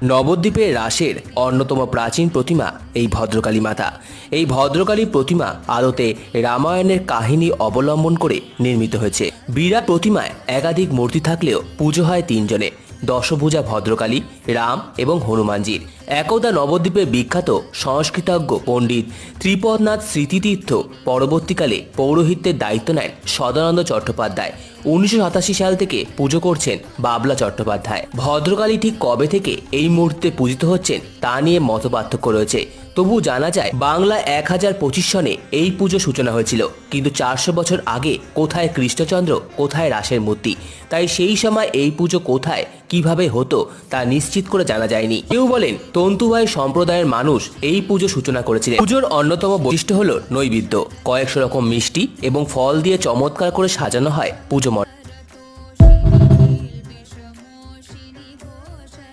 নবদ্বীপের রাসের অন্যতম প্রাচীন প্রতিমা এই ভদ্রকালী মাতা। এই ভদ্রকালী প্রতিমা আদতে রামায়ণের কাহিনী অবলম্বন করে নির্মিত হয়েছে। বিরাট প্রতিমায় একাধিক মূর্তি থাকলেও পুজো হয় তিনজনে, দশভুজা ভদ্রকালী, রাম এবং হনুমানজির। একদা নবদ্বীপের বিখ্যাত সংস্কৃতজ্ঞ পণ্ডিত ত্রিপদনাথ স্মৃতিতীর্থ পরবর্তীকালে পৌরোহিত্যের দায়িত্ব নেন সদানন্দ চট্টোপাধ্যায়। 1987 সাল থেকে পুজো করছেন বাবলা চট্টোপাধ্যায়। ভদ্রকালী ঠিক কবে থেকে এই মূর্তিতে পূজিত হচ্ছেন তা নিয়ে মতপার্থক্য রয়েছে। তবু জানা যায় বাংলা 1025 সনে এই পুজো সূচনা হয়েছিল, কিন্তু 400 বছর আগে কোথায় কৃষ্ণচন্দ্র, কোথায় রাসের মূর্তি। তাই সেই সময় এই পুজো কোথায় কিভাবে হতো তা নিশ্চিত করে জানা যায়নি। কেউ বলেন তন্তুবাই সম্প্রদায়ের মানুষ এই পুজো সূচনা করেছিলেন। পুজোর অন্যতম বৈশিষ্ট্য হলো নৈবেদ্য। কয়েকশো রকম মিষ্টি এবং ফল দিয়ে চমৎকার করে সাজানো হয় পুজো